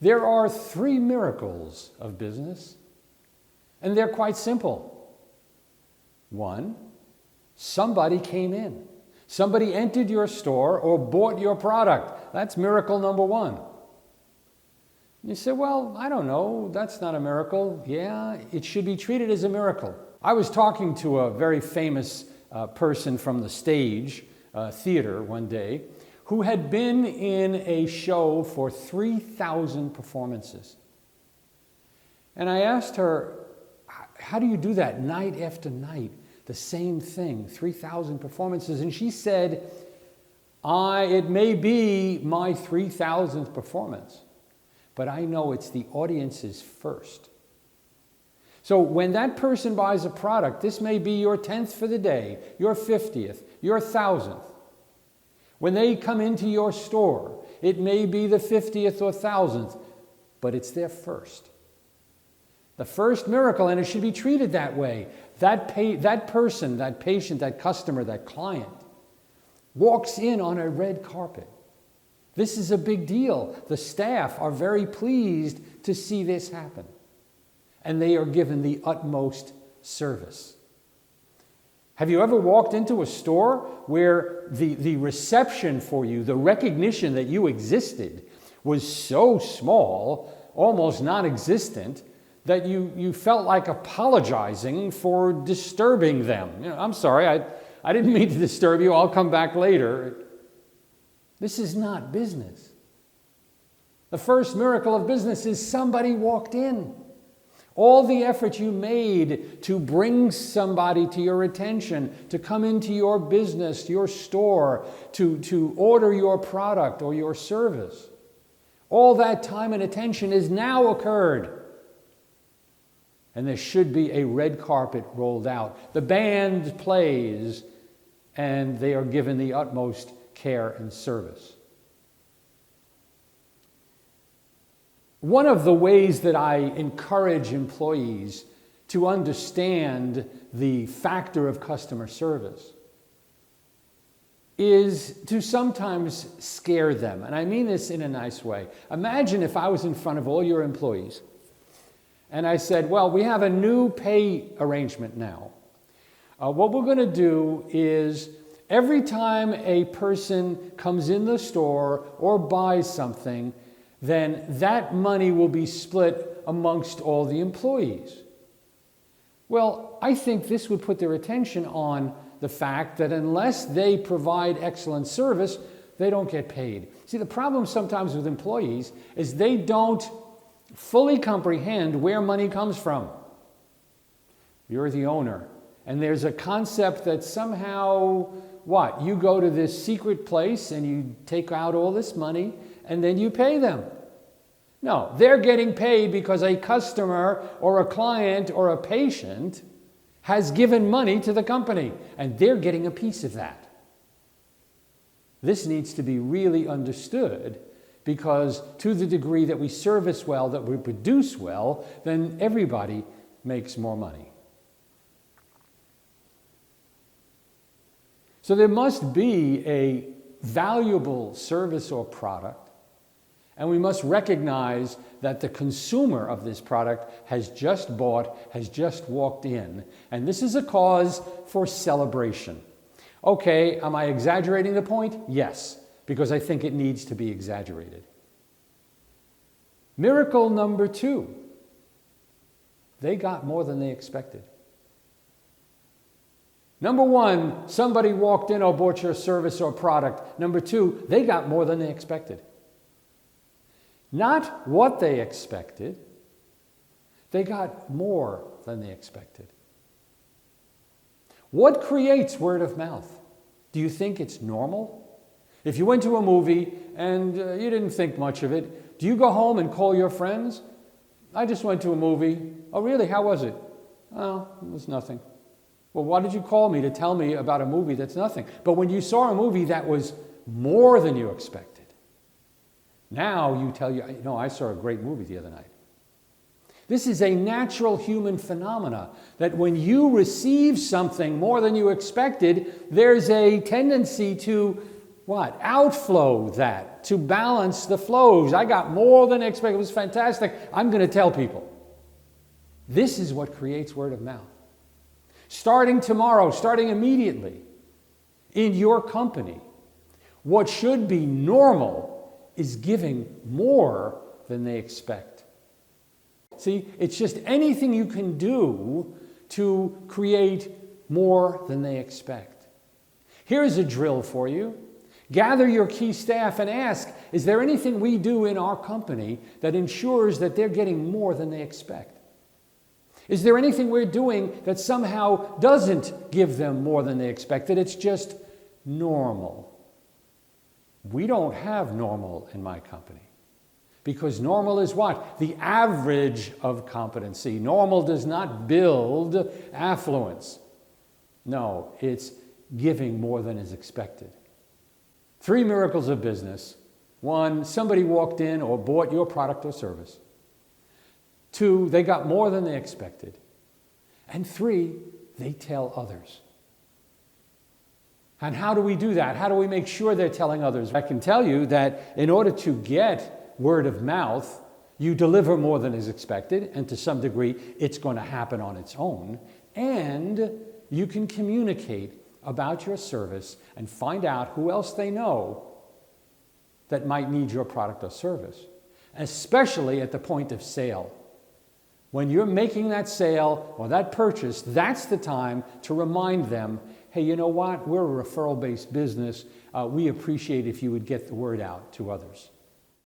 There are three miracles of business, and they're quite simple. One, somebody came in. Somebody entered your store or bought your product. That's miracle number one. You say, well, I don't know, that's not a miracle. Yeah, it should be treated as a miracle. I was talking to a very famous person from the stage, theater one day, who had been in a show for 3,000 performances. And I asked her, how do you do that night after night? The same thing, 3,000 performances. And she said, it may be my 3,000th performance, but I know it's the audience's first. So when that person buys a product, this may be your 10th for the day, your 50th, your 1,000th. When they come into your store, it may be the 50th or 1,000th, but it's their first. The first miracle, and it should be treated that way. That person, that patient, that customer, that client walks in on a red carpet. This is a big deal. The staff are very pleased to see this happen, and they are given the utmost service. Have you ever walked into a store where the reception for you, the recognition that you existed, was so small, almost non-existent, that you felt like apologizing for disturbing them? I'm sorry, I didn't mean to disturb you, I'll come back later. This is not business. The first miracle of business is somebody walked in. All the effort you made to bring somebody to your attention, to come into your business, your store, to order your product or your service, all that time and attention has now occurred. And there should be a red carpet rolled out. The band plays, and they are given the utmost care and service. One of the ways that I encourage employees to understand the factor of customer service is to sometimes scare them. And I mean this in a nice way. Imagine if I was in front of all your employees and I said, well, we have a new pay arrangement now. What we're going to do is every time a person comes in the store or buys something, then that money will be split amongst all the employees. Well, I think this would put their attention on the fact that unless they provide excellent service, they don't get paid. See, the problem sometimes with employees is they don't fully comprehend where money comes from. You're the owner, and there's a concept that somehow, you go to this secret place and you take out all this money and then you pay them. No, they're getting paid because a customer or a client or a patient has given money to the company, and they're getting a piece of that. This needs to be really understood, because to the degree that we service well, that we produce well, then everybody makes more money. So there must be a valuable service or product, and we must recognize that the consumer of this product has just bought, has just walked in, and this is a cause for celebration. Okay, am I exaggerating the point? Yes, because I think it needs to be exaggerated. Miracle number 2, they got more than they expected. Number 1, somebody walked in or bought your service or product. Number 2, they got more than they expected. Not what they expected, they got more than they expected. What creates word of mouth? Do you think it's normal? If you went to a movie and you didn't think much of it, do you go home and call your friends? I just went to a movie. Oh, really? How was it? Oh, it was nothing. Well, why did you call me to tell me about a movie that's nothing? But when you saw a movie that was more than you expected, now you tell I saw a great movie the other night. This is a natural human phenomena, that when you receive something more than you expected, there's a tendency to what? Outflow that, to balance the flows. I got more than expected. It was fantastic. I'm going to tell people. This is what creates word of mouth. Starting tomorrow, starting immediately, in your company, what should be normal is giving more than they expect. See, it's just anything you can do to create more than they expect. Here's a drill for you. Gather your key staff and ask, is there anything we do in our company that ensures that they're getting more than they expect? Is there anything we're doing that somehow doesn't give them more than they expect, that it's just normal? We don't have normal in my company. Because normal is what? The average of competency. Normal does not build affluence. No, it's giving more than is expected. 3 miracles of business. 1, somebody walked in or bought your product or service. 2, they got more than they expected. And 3, they tell others. And how do we do that? How do we make sure they're telling others? I can tell you that in order to get word of mouth, you deliver more than is expected, and to some degree, it's going to happen on its own. And you can communicate about your service and find out who else they know that might need your product or service, especially at the point of sale. When you're making that sale or that purchase, that's the time to remind them, hey, you know what? We're a referral-based business. We appreciate if you would get the word out to others.